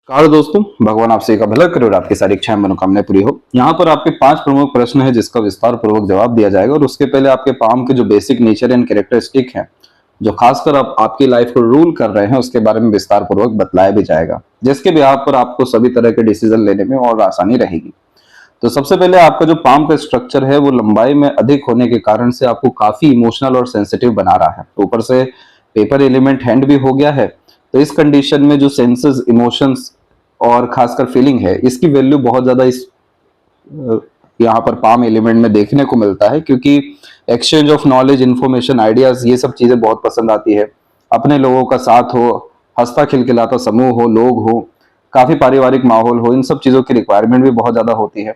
Car दोस्तों, भगवान आपसे का भला करे और आपकी सारी इच्छाएं मनोकामनाएं पूरी हो। यहाँ पर आपके 5 प्रमुख प्रश्न है जिसका विस्तार पूर्वक जवाब दिया जाएगा और उसके पहले आपके पाम के जो बेसिक नेचर एंड कैरेक्टरिस्टिक है, जो खासकर आपकी लाइफ को रूल कर रहे हैं, उसके बारे में विस्तार पूर्वक बतलाया भी जाएगा, जिसके बिहाफ पर आपको सभी तरह के डिसीजन लेने में और आसानी रहेगी। तो सबसे पहले आपका जो पाम का स्ट्रक्चर है वो लंबाई में अधिक होने के कारण से आपको काफी इमोशनल और सेंसिटिव बना रहा है। ऊपर से पेपर एलिमेंट हैंड भी हो गया है, तो इस कंडीशन में जो सेंसेस, इमोशंस और खासकर फीलिंग है, इसकी वैल्यू बहुत ज्यादा इस यहाँ पर पाम एलिमेंट में देखने को मिलता है, क्योंकि exchange of knowledge, information, ideas, ये सब चीजें बहुत पसंद आती है। अपने लोगों का साथ हो, हंसता खिलखिलाता समूह हो, लोग हो, काफी पारिवारिक माहौल हो, इन सब चीजों की रिक्वायरमेंट भी बहुत ज्यादा होती है।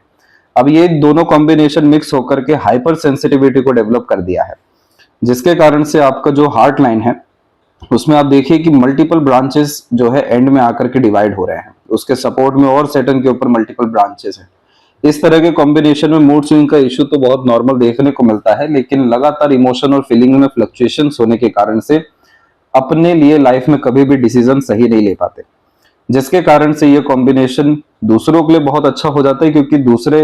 अब ये दोनों कॉम्बिनेशन मिक्स होकर के हाइपर सेंसिटिविटी को डेवलप कर दिया है, जिसके कारण से आपका जो हार्ट लाइन है उसमें आप देखिए कि मल्टीपल ब्रांचेस जो है एंड में आकर के डिवाइड हो रहे हैं। उसके सपोर्ट में और सेटन के ऊपर मल्टीपल ब्रांचेस हैं। इस तरह के कॉम्बिनेशन में मूड स्विंग का इश्यू तो बहुत नॉर्मल देखने को मिलता है, लेकिन लगातार इमोशन और फीलिंग में फ्लक्चुएशंस होने के कारण से अपने लिए लाइफ में कभी भी डिसीजन सही नहीं ले पाते, जिसके कारण से ये कॉम्बिनेशन दूसरों के लिए बहुत अच्छा हो जाता है, क्योंकि दूसरे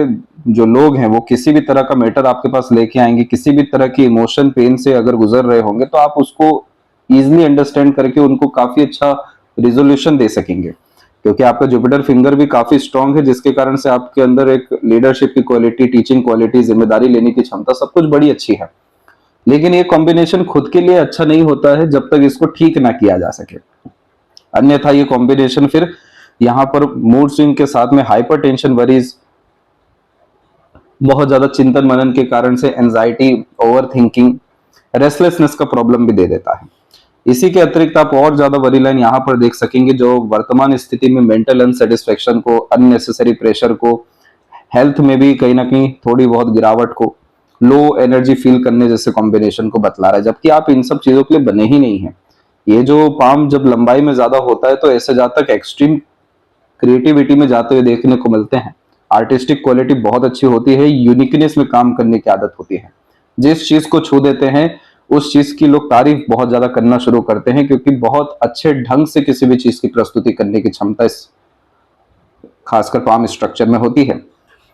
जो लोग हैं वो किसी भी तरह का मैटर आपके पास लेके आएंगे, किसी भी तरह की इमोशन, पेन से अगर गुजर रहे होंगे तो आप उसको इजिली अंडरस्टैंड करके उनको काफी अच्छा रिजोल्यूशन दे सकेंगे, क्योंकि आपका जुपिटर फिंगर भी काफी स्ट्रांग है, जिसके कारण से आपके अंदर एक लीडरशिप की क्वालिटी, टीचिंग क्वालिटी, जिम्मेदारी लेने की क्षमता, सब कुछ बड़ी अच्छी है। लेकिन ये कॉम्बिनेशन खुद के लिए अच्छा नहीं होता है जब तक इसको ठीक ना किया जा सके। अन्यथा ये कॉम्बिनेशन फिर यहाँ पर मूड स्विंग के साथ में हाइपर टेंशन, वरीज, बहुत ज्यादा चिंतन मनन के कारण से एंजाइटी, ओवर थिंकिंग, रेस्टलेसनेस का प्रॉब्लम भी दे देता है। इसी के अतिरिक्त आप और ज्यादा वरी लाइन यहाँ पर देख सकेंगे, जो वर्तमान स्थिति में मेंटल अनसेटिस्फेक्शन को, अननेसेसरी प्रेशर को, हेल्थ में भी कहीं ना कहीं थोड़ी बहुत गिरावट को, लो एनर्जी फील करने जैसे कॉम्बिनेशन को बतला रहा है, जबकि आप इन सब चीजों के लिए बने ही नहीं है। ये जो पाम जब लंबाई में ज्यादा होता है तो ऐसे जातक एक्सट्रीम क्रिएटिविटी में जाते हुए देखने को मिलते हैं। आर्टिस्टिक क्वालिटी बहुत अच्छी होती है, यूनिकनेस में काम करने की आदत होती है। जिस चीज को छू देते हैं उस चीज की लोग तारीफ बहुत ज्यादा करना शुरू करते हैं, क्योंकि बहुत अच्छे ढंग से किसी भी चीज की प्रस्तुति करने की क्षमता इस खासकर पाम स्ट्रक्चर में होती है।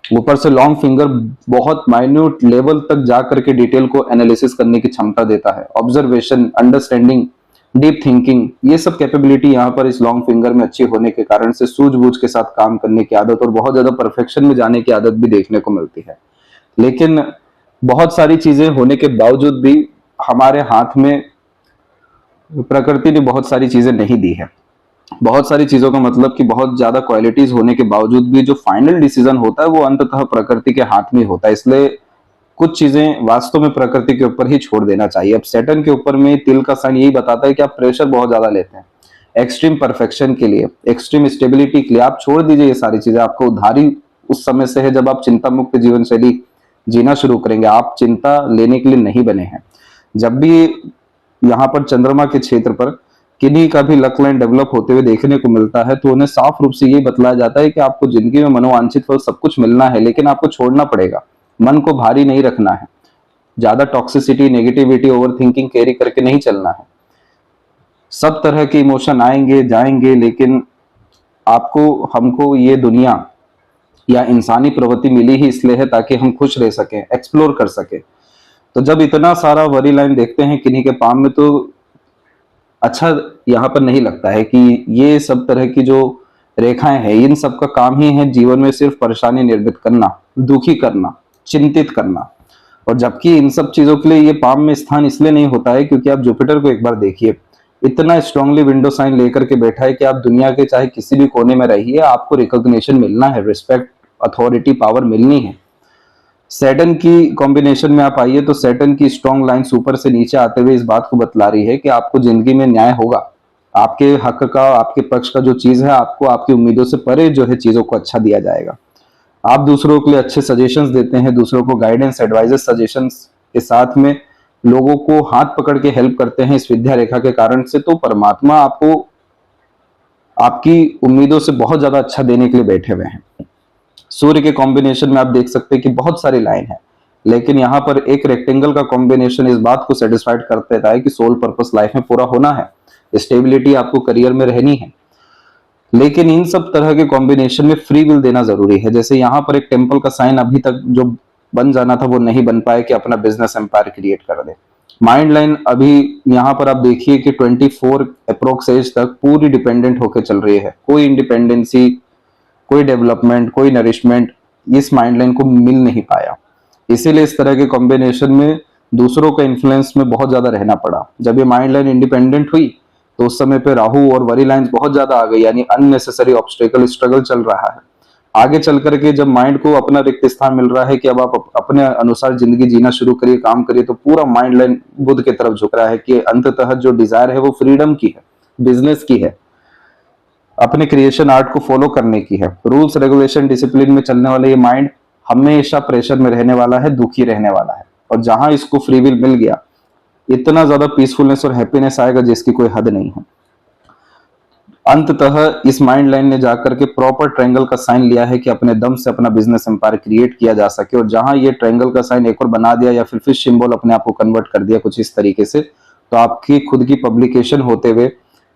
ऊपर से लॉन्ग फिंगर बहुत माइन्यूट लेवल तक जाकर के डिटेल को एनालिसिस करने की क्षमता देता है। ऑब्जर्वेशन, अंडरस्टैंडिंग, डीप थिंकिंग, ये सब कैपेबिलिटी यहाँ पर इस लॉन्ग फिंगर में अच्छी होने के कारण से सूझबूझ के साथ काम करने की आदत और बहुत ज्यादा परफेक्शन में जाने की आदत भी देखने को मिलती है। लेकिन बहुत सारी चीजें होने के बावजूद भी हमारे हाथ में प्रकृति ने बहुत सारी चीजें नहीं दी है। बहुत सारी चीजों का मतलब कि बहुत ज्यादा क्वालिटीज होने के बावजूद भी जो फाइनल डिसीजन होता है वो अंततः प्रकृति के हाथ में होता है। इसलिए कुछ चीजें वास्तव में प्रकृति के ऊपर ही छोड़ देना चाहिए। अब सैटर्न के ऊपर में तिल का साइन यही बताता है कि आप प्रेशर बहुत ज्यादा लेते हैं एक्सट्रीम परफेक्शन के लिए, एक्सट्रीम स्टेबिलिटी के लिए। आप छोड़ दीजिए ये सारी चीजें। आपको उधारी उस समय से है जब आप चिंता मुक्त जीवन शैली जीना शुरू करेंगे। आप चिंता लेने के लिए नहीं बने हैं। जब भी यहाँ पर चंद्रमा के क्षेत्र पर किन्हीं का भी लक लाइन डेवलप होते हुए देखने को मिलता है तो उन्हें साफ रूप से ये बतलाया जाता है कि आपको जिंदगी में मनोवांछित फल सब कुछ मिलना है, लेकिन आपको छोड़ना पड़ेगा। मन को भारी नहीं रखना है, ज्यादा toxicity, negativity, over thinking carry करके नहीं चलना है। सब तरह के इमोशन आएंगे जाएंगे, लेकिन आपको, हमको ये दुनिया या इंसानी प्रवृत्ति मिली ही इसलिए है ताकि हम खुश रह सकें, एक्सप्लोर कर सके। तो जब इतना सारा वरी लाइन देखते हैं किन्हीं के पाम में, तो अच्छा यहाँ पर नहीं लगता है कि ये सब तरह की जो रेखाएं हैं, इन सब का काम ही है जीवन में सिर्फ परेशानी निर्मित करना, दुखी करना, चिंतित करना। और जबकि इन सब चीजों के लिए ये पाम में स्थान इसलिए नहीं होता है क्योंकि आप जुपिटर को एक बार देखिए, इतना स्ट्रांगली विंडो साइन लेकर के बैठा है कि आप दुनिया के चाहे किसी भी कोने में रहिए, आपको रिकॉग्निशन मिलना है, रिस्पेक्ट, अथॉरिटी, पावर मिलनी है। सैटर्न की कॉम्बिनेशन में आप आइए तो सैटर्न की स्ट्रॉन्ग लाइंस ऊपर से नीचे आते हुए इस बात को बतला रही है कि आपको जिंदगी में न्याय होगा। आपके हक का, आपके पक्ष का जो चीज है, आपको आपकी उम्मीदों से परे जो है चीजों को अच्छा दिया जाएगा। आप दूसरों के लिए अच्छे सजेशंस देते हैं, दूसरों को गाइडेंस, एडवाइजेस, सजेशंस के साथ में लोगों को हाथ पकड़ के हेल्प करते हैं इस विद्या रेखा के कारण से। तो परमात्मा आपको आपकी उम्मीदों से बहुत ज्यादा अच्छा देने के लिए बैठे हुए हैं। सूर्य के कॉम्बिनेशन में आप देख सकते हैं कि बहुत सारी लाइन है, लेकिन यहाँ पर एक रेक्टेंगल का कॉम्बिनेशन इस बात को सेटिस्फाइड कर देता है कि सोल पर्पस लाइफ में पूरा होना है, स्टेबिलिटी आपको करियर में रहनी है। लेकिन इन सब तरह के कॉम्बिनेशन में फ्री विल देना जरूरी है। जैसे यहाँ पर एक टेम्पल का साइन अभी तक जो बन जाना था वो नहीं बन पाया कि अपना बिजनेस एम्पायर क्रिएट कर दे। माइंड लाइन अभी यहाँ पर आप देखिए कि 24 अप्रोक्स एज तक पूरी डिपेंडेंट होकर चल रही है। कोई इंडिपेंडेंसी, कोई डेवलपमेंट, कोई नरिशमेंट इस माइंड लाइन को मिल नहीं पाया। इसीलिए इस तरह के कॉम्बिनेशन में दूसरों का इन्फ्लुएंस में बहुत ज्यादा रहना पड़ा। जब ये माइंड लाइन इंडिपेंडेंट हुई तो उस समय पे राहु और वरी लाइन्स बहुत ज्यादा आ गई, यानी अननेसेसरी ऑब्स्टेकल स्ट्रगल चल रहा है। आगे चल करके जब माइंड को अपना रिक्त स्थान मिल रहा है कि अब आप अपने अनुसार जिंदगी जीना शुरू करिए, काम करिए, तो पूरा माइंड लाइन बुध की तरफ झुक रहा है कि अंततः जो डिजायर है वो फ्रीडम की है, बिजनेस की है, अपने क्रिएशन आर्ट को फॉलो करने की है। रूल्स रेगुलेशन डिसिप्लिन में चलने वाला ये माइंड हमेशा प्रेशर में रहने वाला है, दुखी रहने वाला है। और जहां इसको फ्री विल मिल गया, इतना ज्यादा पीसफुलनेस और हैप्पीनेस आएगा जिसकी कोई हद नहीं है। अंततः इस माइंड लाइन ने जाकर के प्रॉपर ट्रायंगल का साइन लिया है कि अपने दम से अपना बिजनेस एम्पायर क्रिएट किया जा सके। और जहां ये ट्रायंगल का साइन एक और बना दिया या फिर फिश सिंबल अपने आप को कन्वर्ट कर दिया कुछ इस तरीके से, तो आपकी खुद की पब्लिकेशन होते हुए,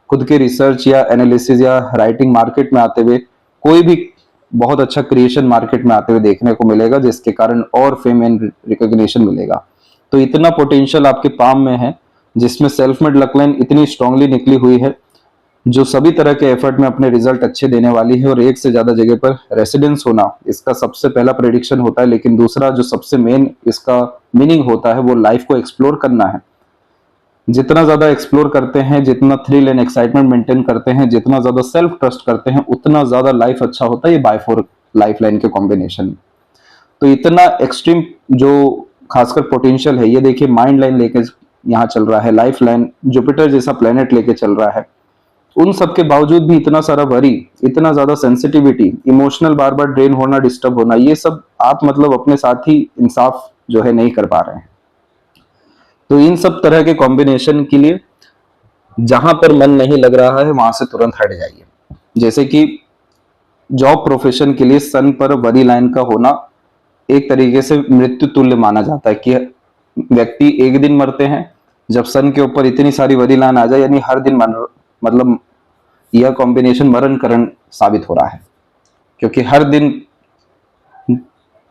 खुद के रिसर्च या एनालिसिस या राइटिंग मार्केट में आते हुए, कोई भी बहुत अच्छा क्रिएशन मार्केट में आते हुए देखने को मिलेगा, जिसके कारण और फेम एंड रिकॉग्निशन मिलेगा। तो इतना पोटेंशियल आपके पाम में है, जिसमें सेल्फ मेड लक लाइन इतनी स्ट्रांगली निकली हुई है जो सभी तरह के एफर्ट में अपने रिजल्ट अच्छे देने वाली है। और एक से ज्यादा जगह पर रेसिडेंस होना इसका सबसे पहला प्रेडिक्शन होता है, लेकिन दूसरा जो सबसे मेन इसका मीनिंग होता है वो लाइफ को एक्सप्लोर करना है। जितना ज्यादा एक्सप्लोर करते हैं, जितना थ्रिल एंड एक्साइटमेंट मेंटेन करते हैं, जितना ज्यादा सेल्फ ट्रस्ट करते हैं, उतना ज्यादा लाइफ अच्छा होता है ये बाय 4 लाइफ लाइन के कॉम्बिनेशन में। तो इतना एक्सट्रीम जो खासकर पोटेंशियल है, ये देखिए माइंड लाइन लेके यहाँ चल रहा है, लाइफ लाइन जुपिटर जैसा प्लेनेट लेके चल रहा है। उन सब के बावजूद भी इतना सारा वरी, इतना ज्यादा सेंसिटिविटी, इमोशनल बार बार ड्रेन होना, डिस्टर्ब होना, ये सब आप मतलब अपने साथ ही इंसाफ जो है नहीं कर पा रहे हैं। तो इन सब तरह के कॉम्बिनेशन के लिए जहां पर मन नहीं लग रहा है वहां से तुरंत हट जाइए। जैसे कि जॉब प्रोफेशन के लिए सन पर वरी लाइन का होना एक तरीके से मृत्यु तुल्य माना जाता है कि व्यक्ति एक दिन मरते हैं जब सन के ऊपर इतनी सारी वरी लाइन आ जाए, यानी हर दिन मतलब यह कॉम्बिनेशन मरण करण साबित हो रहा है। क्योंकि हर दिन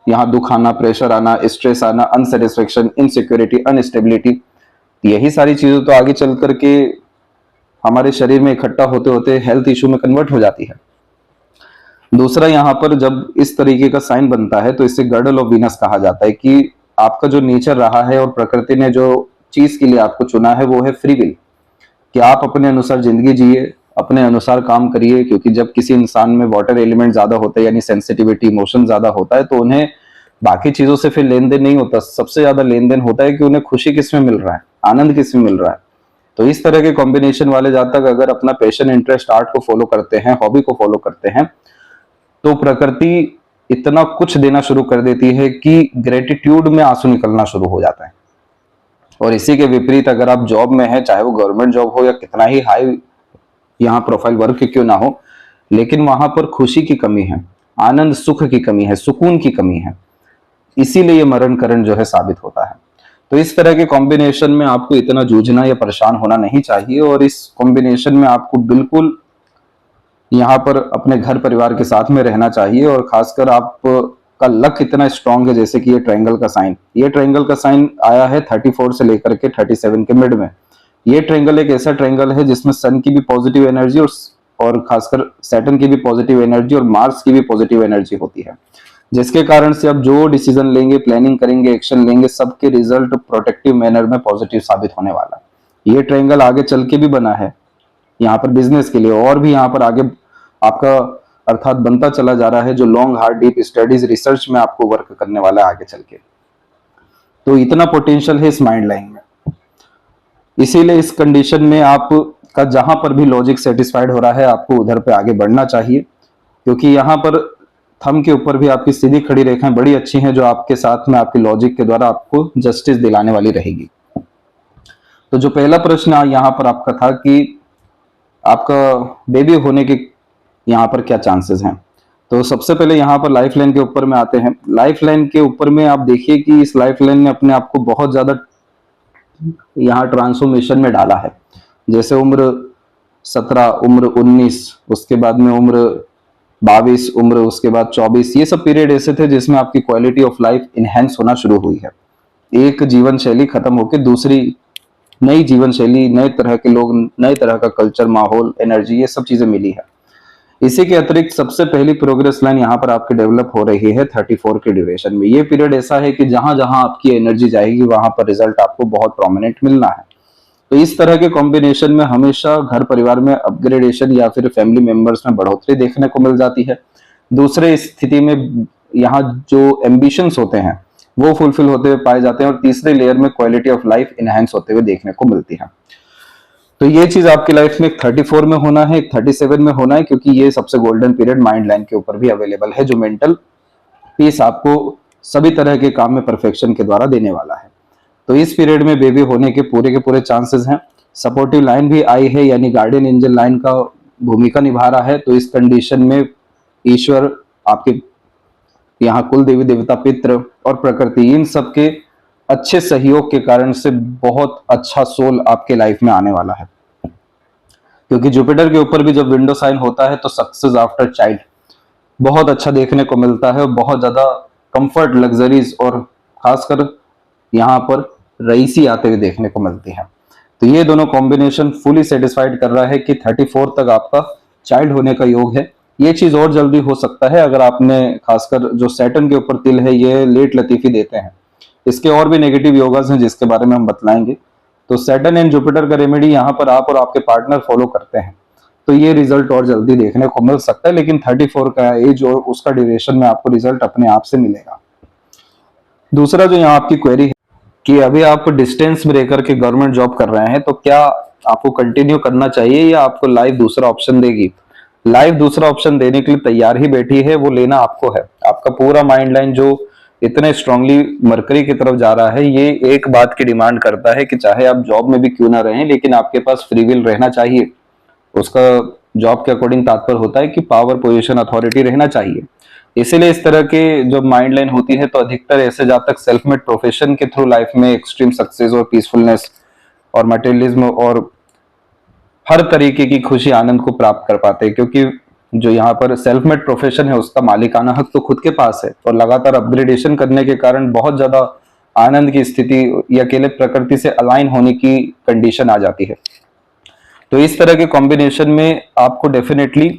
यहाँ दुख आना, प्रेशर आना, स्ट्रेस आना, अनसेटिस्फेक्शन, इनसिक्योरिटी, अनस्टेबिलिटी, यही सारी चीजें तो आगे चल करके हमारे शरीर में इकट्ठा होते होते हेल्थ इशू में कन्वर्ट हो जाती है। दूसरा, यहाँ पर जब इस तरीके का साइन बनता है तो इसे गर्डल ऑफ वीनस कहा जाता है कि आपका जो नेचर रहा है और प्रकृति ने जो चीज के लिए आपको चुना है वो है फ्री विल, कि आप अपने अनुसार जिंदगी जिए, अपने अनुसार काम करिए। क्योंकि जब किसी इंसान में वाटर एलिमेंट ज्यादा होता है, यानी सेंसिटिविटी, इमोशन ज्यादा होता है, तो उन्हें बाकी चीजों से फिर लेन देन नहीं होता। सबसे ज्यादा लेन देन होता है कि उन्हें खुशी किस में मिल रहा है, आनंद किस में मिल रहा है। तो इस तरह के कॉम्बिनेशन वाले जब तक अगर अपना पैशन, इंटरेस्ट, आर्ट को फॉलो करते हैं, हॉबी को फॉलो करते हैं, तो प्रकृति इतना कुछ देना शुरू कर देती है कि ग्रेटिट्यूड में आंसू निकलना शुरू हो जाता है। और इसी के विपरीत अगर आप जॉब में हैं, चाहे वो गवर्नमेंट जॉब हो या कितना ही हाई यहाँ प्रोफाइल वर्क क्यों ना हो, लेकिन वहां पर खुशी की कमी है, आनंद सुख की कमी है, सुकून की कमी है, इसीलिए ये मरण करण जो है साबित होता है। तो इस तरह के कॉम्बिनेशन में आपको इतना जूझना या परेशान होना नहीं चाहिए। और इस कॉम्बिनेशन में आपको बिल्कुल यहाँ पर अपने घर परिवार के साथ में रहना चाहिए। और खासकर आप का लक इतना स्ट्रांग है, जैसे कि ये ट्रायंगल का साइन, ये ट्रायंगल का साइन आया है 34 से लेकर के 37 के मिड में। ये ट्रायंगल एक ऐसा ट्रायंगल है जिसमें सन की भी पॉजिटिव एनर्जी और खासकर सैटर्न की भी पॉजिटिव एनर्जी और मार्स की भी पॉजिटिव एनर्जी होती है, जिसके कारण से आप जो डिसीजन लेंगे, प्लानिंग करेंगे, एक्शन लेंगे, सबके रिजल्ट प्रोटेक्टिव मैनर में पॉजिटिव साबित होने वाला है। ये ट्रायंगल आगे चल के भी बना है यहाँ पर बिजनेस के लिए, और भी यहाँ पर आगे आपका अर्थात बनता चला जा रहा है, जो long hard deep studies research में आपको वर्क करने वाला है आगे चल के। तो इतना पोटेंशियल है इस माइंड लाइन में। इसीलिए इस कंडीशन में आप का जहां पर भी लॉजिक सेटिस्फाइड हो रहा है, आपको उधर पे आगे बढ़ना चाहिए। क्योंकि यहाँ पर थंब के ऊपर भी आपकी सीधी खड़ी रेखाएं बड़ी अच्छी हैं, जो आपके साथ में आपके लॉजिक के द्वारा आपको जस्टिस दिलाने वाली रहेगी। तो जो पहला प्रश्न यहाँ पर आपका था कि आपका बेबी होने के यहाँ पर क्या चांसेस हैं, तो सबसे पहले यहाँ पर लाइफ लाइन के ऊपर में आते हैं। लाइफ लाइन के ऊपर में आप देखिए कि इस लाइफ लाइन ने अपने आप को बहुत ज्यादा यहाँ ट्रांसफॉर्मेशन में डाला है। जैसे उम्र 17, उम्र 19, उसके बाद में उम्र 22, उम्र उसके बाद 24, ये सब पीरियड ऐसे थे जिसमें आपकी क्वालिटी ऑफ लाइफ इनहेंस होना शुरू हुई है। एक जीवन शैली खत्म होकर दूसरी नई जीवन शैली, नए तरह के लोग, नए तरह का कल्चर, माहौल, एनर्जी, ये सब चीजें मिली है। इसी के अतिरिक्त सबसे पहली प्रोग्रेस लाइन यहाँ पर आपकी डेवलप हो रही है 34 के ड्यूरेशन में। ये पीरियड ऐसा है कि जहां जहां आपकी एनर्जी जाएगी वहां पर रिजल्ट आपको बहुत प्रोमिनेंट मिलना है। तो इस तरह के कॉम्बिनेशन में हमेशा घर परिवार में अपग्रेडेशन या फिर फैमिली मेंबर्स में बढ़ोतरी देखने को मिल जाती है। दूसरे स्थिति में यहाँ जो एम्बिशंस होते हैं वो फुलफिल होते हुए पाए जाते हैं, और तीसरे लेयर में क्वालिटी ऑफ लाइफ इनहेंस होते हुए देखने को मिलती है। तो ये चीज आपकी लाइफ में एक 34 में होना है, एक 37 में होना है, क्योंकि ये सबसे गोल्डन पीरियड माइंड लाइन के ऊपर भी अवेलेबल है, जो मेंटल पीस आपको सभी तरह के काम में परफेक्शन के द्वारा देने वाला है। तो इस पीरियड में बेबी होने के पूरे चांसेस हैं। सपोर्टिव लाइन भी आई है, यानी गार्डियन एंजल लाइन का भूमिका निभा रहा है। तो इस कंडीशन में ईश्वर, आपके यहाँ कुल देवी देवता, पितृ और प्रकृति, इन सब के अच्छे सहयोग के कारण से बहुत अच्छा सोल आपके लाइफ में आने वाला है। क्योंकि जुपिटर के ऊपर भी जब विंडो साइन होता है तो सक्सेस आफ्टर चाइल्ड बहुत अच्छा देखने को मिलता है, और बहुत ज्यादा कंफर्ट, लग्जरीज और खासकर यहाँ पर रईसी आते हुए देखने को मिलती है। तो ये दोनों कॉम्बिनेशन फुली सेटिस्फाइड कर रहा है कि 34 तक आपका चाइल्ड होने का योग है। ये चीज और जल्दी हो सकता है अगर आपने, खासकर जो सैटर्न के ऊपर तिल है, ये लेट लतीफी देते हैं। इसके और भी नेगेटिव योगास हैं जिसके बारे में हम बतलाएंगे। तो सैटर्न एंड जुपिटर का रेमेडी यहाँ पर आप और आपके पार्टनर फॉलो करते हैं तो ये रिजल्ट और जल्दी देखने को मिल सकता है, लेकिन 34 का एज और उसका ड्यूरेशन में आपको रिजल्ट अपने आप से मिलेगा। दूसरा जो यहाँ आपकी क्वेरी है कि अभी आप डिस्टेंस में रहकर के गवर्नमेंट जॉब कर रहे हैं, तो क्या आपको कंटिन्यू करना चाहिए या आपको लाइफ दूसरा ऑप्शन देगी? लाइफ दूसरा ऑप्शन देने के लिए तैयार ही बैठी है, वो लेना आपको है। आपका पूरा माइंड लाइन जो इतने स्ट्रांगली मरकरी की तरफ जा रहा है, ये एक बात की डिमांड करता है कि चाहे आप जॉब में भी क्यों ना रहें, लेकिन आपके पास फ्री विल रहना चाहिए। उसका जॉब के अकॉर्डिंग तात्पर्य होता है कि पावर, पोजीशन, अथॉरिटी रहना चाहिए। इसीलिए इस तरह के जब माइंड लाइन होती है तो अधिकतर ऐसे जातक सेल्फ मेड प्रोफेशन के थ्रू लाइफ में एक्सट्रीम सक्सेस और पीसफुलनेस और मटेरियलिज्म और हर तरीके की खुशी, आनंद को प्राप्त कर पाते हैं। क्योंकि जो यहाँ पर सेल्फ मेड प्रोफेशन है उसका मालिकाना हक तो खुद के पास है, और लगातार अपग्रेडेशन करने के कारण बहुत ज्यादा आनंद की स्थिति या अकेले प्रकृति से अलाइन होने की कंडीशन आ जाती है। तो इस तरह के कॉम्बिनेशन में आपको डेफिनेटली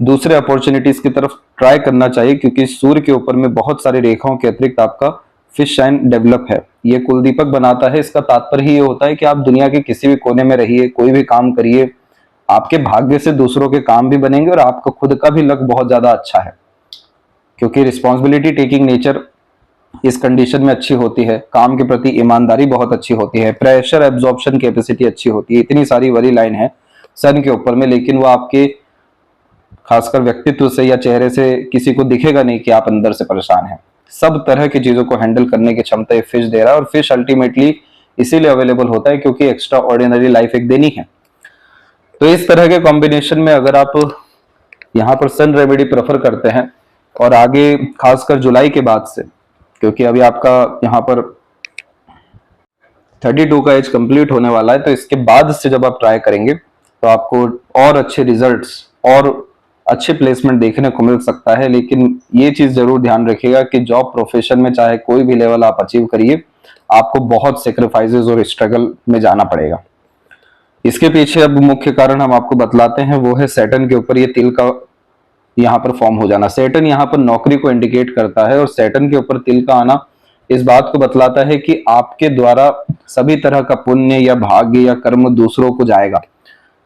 दूसरे अपॉर्चुनिटीज की तरफ ट्राई करना चाहिए, क्योंकि सूर्य के ऊपर में बहुत सारी रेखाओं के अतिरिक्त आपका फिश साइन डेवलप है। ये कुल दीपक बनाता है। इसका तात्पर्य ही ये होता है कि आप दुनिया के किसी भी कोने में रहिए, कोई भी काम करिए, आपके भाग्य से दूसरों के काम भी बनेंगे और आपका खुद का भी लक बहुत ज्यादा अच्छा है, क्योंकि रिस्पॉन्सिबिलिटी टेकिंग नेचर इस कंडीशन में अच्छी होती है। काम के प्रति ईमानदारी बहुत अच्छी होती है, प्रेशर एब्जॉर्प्शन कैपेसिटी अच्छी होती है। इतनी सारी वरी लाइन है सन के ऊपर में, लेकिन वो आपके खासकर व्यक्तित्व से या चेहरे से किसी को दिखेगा नहीं कि आप अंदर से परेशान हैं। सब तरह की चीजों को हैंडल करने की क्षमता ये फिश दे रहा है, और फिश अल्टीमेटली इसीलिए अवेलेबल होता है क्योंकि एक्स्ट्रा ऑर्डिनरी लाइफ एक देनी है। तो इस तरह के कॉम्बिनेशन में अगर आप यहाँ पर सन रेमेडी प्रेफर करते हैं, और आगे खासकर जुलाई के बाद से, क्योंकि अभी आपका यहाँ पर 32 का एज कंप्लीट होने वाला है, तो इसके बाद से जब आप ट्राई करेंगे तो आपको और अच्छे रिजल्ट्स और अच्छे प्लेसमेंट देखने को मिल सकता है। लेकिन ये चीज जरूर ध्यान रखिएगा कि जॉब प्रोफेशन में चाहे कोई भी लेवल आप अचीव करिए, आपको बहुत सेक्रीफाइसेस और स्ट्रगल में जाना पड़ेगा। इसके पीछे अब मुख्य कारण हम आपको बतलाते हैं, वो है सैटर्न के ऊपर ये तिल का यहाँ पर फॉर्म हो जाना। सैटर्न यहाँ पर नौकरी को इंडिकेट करता है, और सैटर्न के ऊपर तिल का आना इस बात को बतलाता है कि आपके द्वारा सभी तरह का पुण्य या भाग्य या कर्म दूसरों को जाएगा।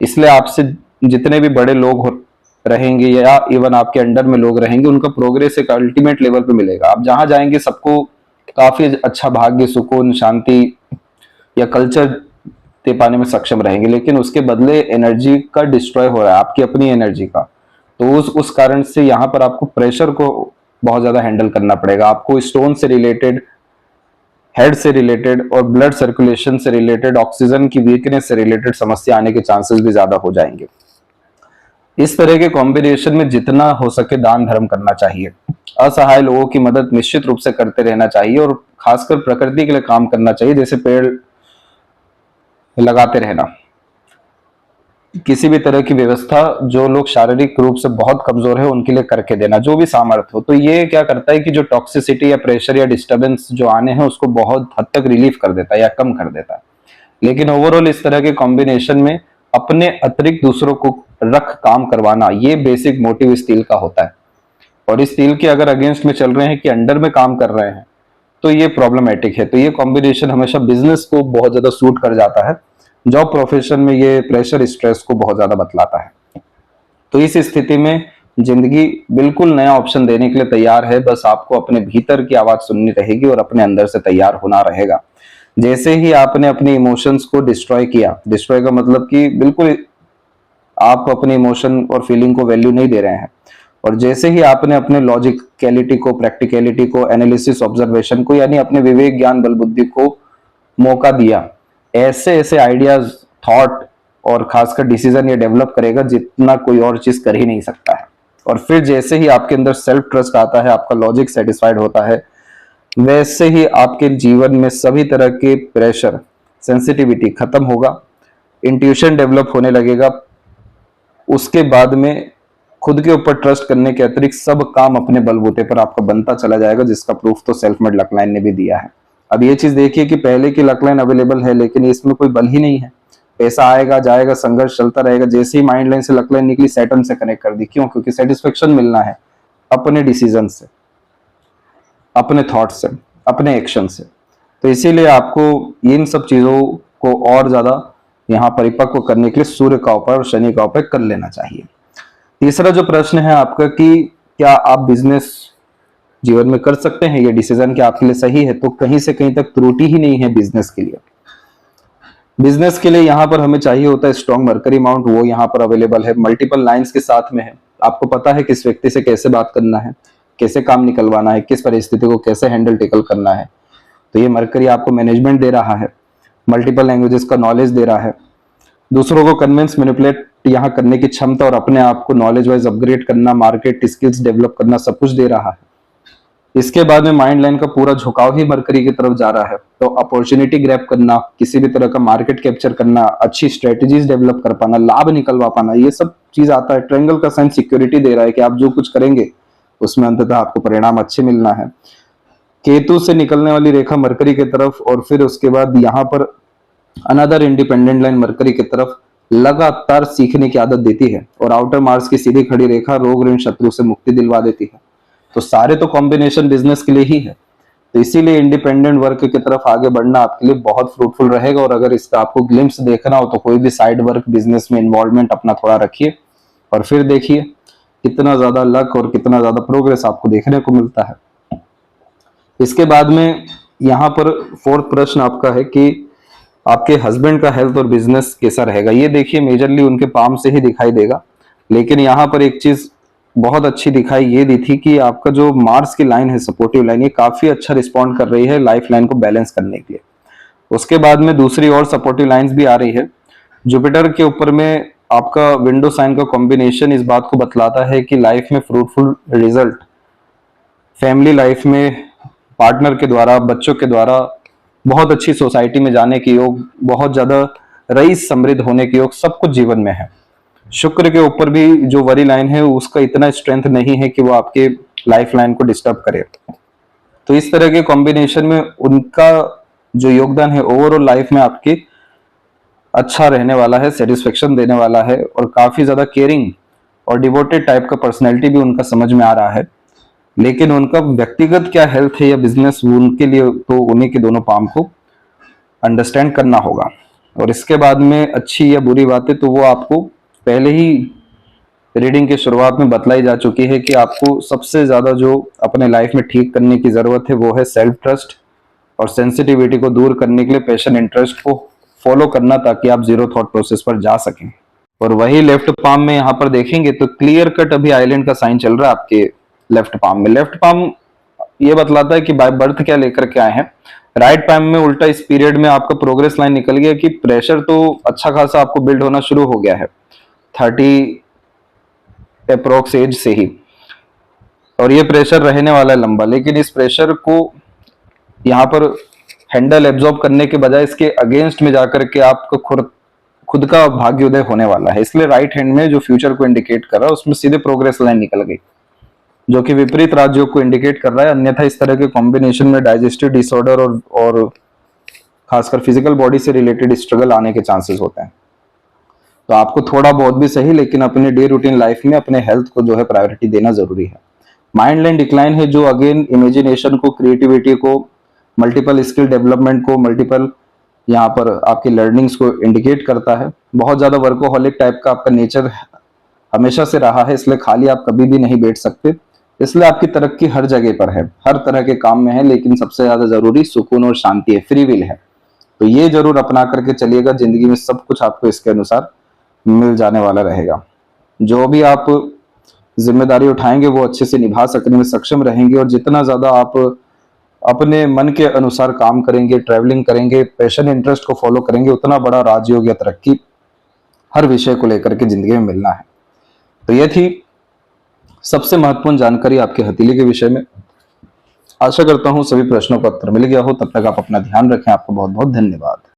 इसलिए आपसे जितने भी बड़े लोग रहेंगे या इवन आपके अंडर में लोग रहेंगे, उनका प्रोग्रेस एक अल्टीमेट लेवल पे मिलेगा। आप जहां जाएंगे सबको काफी अच्छा भाग्य, सुकून, शांति या कल्चर दे पाने में सक्षम रहेंगे, लेकिन उसके बदले एनर्जी का डिस्ट्रॉय हो रहा है, आपकी अपनी एनर्जी का। तो उस कारण से यहाँ पर आपको प्रेशर को बहुत ज्यादा हैंडल करना पड़ेगा। आपको स्टोन से रिलेटेड, हेड से रिलेटेड और ब्लड सर्कुलेशन से रिलेटेड, ऑक्सीजन की वीकनेस से रिलेटेड समस्या आने के चांसेस भी ज्यादा हो जाएंगे। इस तरह के कॉम्बिनेशन में जितना हो सके दान धर्म करना चाहिए, असहाय लोगों की मदद निश्चित रूप से करते रहना चाहिए, और खासकर प्रकृति के लिए काम करना चाहिए, जैसे पेड़ लगाते रहना। किसी भी तरह की व्यवस्था जो लोग शारीरिक रूप से बहुत कमजोर है उनके लिए करके देना, जो भी सामर्थ्य हो। तो ये क्या करता है कि जो टॉक्सिसिटी या प्रेशर या डिस्टर्बेंस जो आने हैं उसको बहुत हद तक रिलीफ कर देता है या कम कर देता है। लेकिन ओवरऑल इस तरह के कॉम्बिनेशन में अपने अतिरिक्त दूसरों को रख काम करवाना, ये बेसिक मोटिव इस स्टील का होता है। और इस स्टील के अगर अगेंस्ट में चल रहे हैं कि अंडर में काम कर रहे हैं, तो ये प्रॉब्लमेटिक है। तो ये कॉम्बिनेशन हमेशा बिजनेस को बहुत ज्यादा सूट कर जाता है। जॉब प्रोफेशन में ये प्रेशर स्ट्रेस को बहुत ज्यादा बतलाता है। तो इस स्थिति में जिंदगी बिल्कुल नया ऑप्शन देने के लिए तैयार है, बस आपको अपने भीतर की आवाज सुननी रहेगी और अपने अंदर से तैयार होना रहेगा। जैसे ही आपने अपने इमोशंस को डिस्ट्रॉय किया, डिस्ट्रॉय का मतलब कि बिल्कुल आप अपने इमोशन और फीलिंग को वैल्यू नहीं दे रहे हैं, और जैसे ही आपने अपने लॉजिकलिटी को, प्रैक्टिकलिटी को, एनालिसिस, ऑब्जर्वेशन को, यानी अपने विवेक, ज्ञान, बल, बुद्धि को मौका दिया, ऐसे ऐसे आइडियाज, थॉट और खासकर डिसीजन ये डेवलप करेगा जितना कोई और चीज कर ही नहीं सकता है। और फिर जैसे ही आपके अंदर सेल्फ ट्रस्ट आता है, आपका लॉजिक सेटिस्फाइड होता है, वैसे ही आपके जीवन में सभी तरह के प्रेशर, सेंसिटिविटी खत्म होगा, इंट्यूशन डेवलप होने लगेगा। उसके बाद में खुद के ऊपर ट्रस्ट करने के अतिरिक्त सब काम अपने बलबूते पर आपका बनता चला जाएगा, जिसका प्रूफ तो सेल्फ मेड लकलाइन ने भी दिया है। अब ये चीज देखिए कि पहले की लकलाइन अवेलेबल है, लेकिन इसमें कोई बल ही नहीं है। पैसा आएगा जाएगा, संघर्ष चलता रहेगा। जैसे ही माइंड लाइन से लकलाइन निकली, सैटर्न से कनेक्ट कर दी। क्यों? क्योंकि सेटिस्फेक्शन मिलना है अपने डिसीजन से, अपने थॉट से, अपने एक्शन से। तो इसीलिए आपको इन सब चीजों को और ज्यादा यहाँ परिपक्व करने के लिए सूर्य का उपाय और शनि का उपाय कर लेना चाहिए। तीसरा जो प्रश्न है आपका कि क्या आप बिजनेस जीवन में कर सकते हैं, ये डिसीजन क्या आपके लिए सही है? तो कहीं से कहीं तक त्रुटि ही नहीं है बिजनेस के लिए। बिजनेस के लिए यहाँ पर हमें चाहिए होता है स्ट्रॉन्ग मरकरी माउंट, वो यहाँ पर अवेलेबल है, मल्टीपल लाइंस के साथ में है। आपको पता है किस व्यक्ति से कैसे बात करना है, कैसे काम निकलवाना है, किस परिस्थिति को कैसे हैंडल टेकल करना है। तो ये मरकरी आपको मैनेजमेंट दे रहा है, मल्टीपल लैंग्वेजेस का नॉलेज दे रहा है, दूसरों को कन्विंस, मैनिपुलेट यहाँ करने की क्षमता और अपने आप को नॉलेज वाइज अपग्रेड करना, मार्केट स्किल्स डेवलप करना, सब कुछ दे रहा है। इसके बाद में माइंड लाइन का पूरा झुकाव ही मरकरी की तरफ जा रहा है। तो अपॉर्चुनिटी ग्रैब करना, किसी भी तरह का मार्केट कैप्चर करना, अच्छी स्ट्रेटेजीज डेवलप कर पाना, लाभ निकलवा पाना, ये सब चीज आता है। ट्रायंगल का साइन सिक्योरिटी दे रहा है कि आप जो कुछ करेंगे उसमें अंततः आपको परिणाम अच्छे मिलना है। केतु से निकलने वाली रेखा मरकरी की तरफ, और फिर उसके बाद यहाँ पर अनदर इंडिपेंडेंट लाइन मरकरी की तरफ लगातार सीखने की आदत देती है। और आउटर मार्स की सीधी खड़ी रेखा रोग, ऋण, शत्रु से मुक्ति दिलवा देती है। तो सारे तो कॉम्बिनेशन बिजनेस के लिए ही है। तो इसीलिए इंडिपेंडेंट वर्क की तरफ आगे बढ़ना आपके लिए बहुत फ्रूटफुल रहेगा। और अगर इसका आपको ग्लिम्स देखना हो तो कोई भी साइड वर्क बिजनेस में इन्वॉल्वमेंट अपना थोड़ा रखिए, और फिर देखिए कितना ज्यादा लक और कितना ज्यादा प्रोग्रेस आपको देखने को मिलता है। इसके बाद में यहाँ पर फोर्थ प्रश्न आपका है कि आपके हस्बैंड का हेल्थ और बिजनेस कैसा रहेगा। ये देखिए मेजरली उनके पाम से ही दिखाई देगा, लेकिन यहाँ पर एक चीज बहुत अच्छी दिखाई ये दी थी कि आपका जो मार्स की लाइन है, सपोर्टिव लाइन, ये काफी अच्छा रिस्पॉन्ड कर रही है लाइफ लाइन को बैलेंस करने के लिए। उसके बाद में दूसरी और सपोर्टिव लाइंस भी आ रही है। जुपिटर के ऊपर में आपका विंडो साइन का कॉम्बिनेशन इस बात को बतलाता है कि लाइफ में फ्रूटफुल रिजल्ट, फैमिली लाइफ में पार्टनर के द्वारा, बच्चों के द्वारा बहुत अच्छी सोसाइटी में जाने के योग, बहुत ज्यादा रईस समृद्ध होने के योग, सब कुछ जीवन में है। शुक्र के ऊपर भी जो वरी लाइन है उसका इतना स्ट्रेंथ नहीं है कि वो आपके लाइफ लाइन को डिस्टर्ब करे। तो इस तरह के कॉम्बिनेशन में उनका जो योगदान है ओवरऑल लाइफ में आपकी अच्छा रहने वाला है, सेटिस्फेक्शन देने वाला है, और काफी ज्यादा केयरिंग और डिवोटेड टाइप का पर्सनैलिटी भी उनका समझ में आ रहा है। लेकिन उनका व्यक्तिगत क्या हेल्थ है या बिजनेस, उनके लिए तो उन्हीं के दोनों पाम को अंडरस्टैंड करना होगा। और इसके बाद में अच्छी या बुरी बातें तो वो आपको पहले ही रीडिंग की शुरुआत में बतलाई जा चुकी है कि आपको सबसे ज्यादा जो अपने लाइफ में ठीक करने की जरूरत है वो है सेल्फ ट्रस्ट, और सेंसिटिविटी को दूर करने के लिए पैशन, इंटरेस्ट को फॉलो करना, ताकि आप जीरो थॉट प्रोसेस पर जा सकें। और वही लेफ्ट पाम में यहाँ पर देखेंगे तो क्लियर कट अभी आइलैंड का साइन चल रहा है आपके लेफ्ट पाम में। लेफ्ट पाम ये बतलाता है कि बाय बर्थ क्या लेकर के आए हैं। राइट पाम में उल्टा इस पीरियड में आपका प्रोग्रेस लाइन निकल गया कि प्रेशर तो अच्छा खासा आपको बिल्ड होना शुरू हो गया है 30 अप्रोक्स एज से ही, और ये प्रेशर रहने वाला है लंबा। लेकिन इस प्रेशर को यहाँ पर हैंडल एब्जॉर्ब करने के बजाय इसके अगेंस्ट में जाकर के आपको खुद का भाग्योदय होने वाला है। इसलिए राइट हैंड में जो फ्यूचर को इंडिकेट कर रहा है उसमें सीधे प्रोग्रेस लाइन निकल गई, जो कि विपरीत राजयोग को इंडिकेट कर रहा है। अन्यथा इस तरह के कॉम्बिनेशन में डाइजेस्टिव डिसऑर्डर और खासकर फिजिकल बॉडी से रिलेटेड स्ट्रगल आने के चांसेस होते हैं। तो आपको थोड़ा बहुत भी सही, लेकिन अपने डे रूटीन लाइफ में अपने हेल्थ को जो है प्रायोरिटी देना जरूरी है। माइंड लाइन डिक्लाइन है, जो अगेन इमेजिनेशन को, क्रिएटिविटी को, मल्टीपल स्किल डेवलपमेंट को, मल्टीपल यहाँ पर आपकी लर्निंग्स को इंडिकेट करता है। बहुत ज्यादा वर्कोहॉलिक टाइप का आपका नेचर हमेशा से रहा है, इसलिए खाली आप कभी भी नहीं बैठ सकते। इसलिए आपकी तरक्की हर जगह पर है, हर तरह के काम में है, लेकिन सबसे ज्यादा जरूरी सुकून और शांति है, फ्री विल है। तो ये जरूर अपना करके चलिएगा, जिंदगी में सब कुछ आपको इसके अनुसार मिल जाने वाला रहेगा। जो भी आप जिम्मेदारी उठाएंगे वो अच्छे से निभा सकने में सक्षम रहेंगे, और जितना ज्यादा आप अपने मन के अनुसार काम करेंगे, ट्रैवलिंग करेंगे, पैशन इंटरेस्ट को फॉलो करेंगे, उतना बड़ा राजयोग या तरक्की हर विषय को लेकर के जिंदगी में मिलना है। तो ये थी सबसे महत्वपूर्ण जानकारी आपके हथेली के विषय में। आशा करता हूं सभी प्रश्नों का उत्तर मिल गया हो। तब तक आप अपना ध्यान रखें। आपको बहुत बहुत धन्यवाद।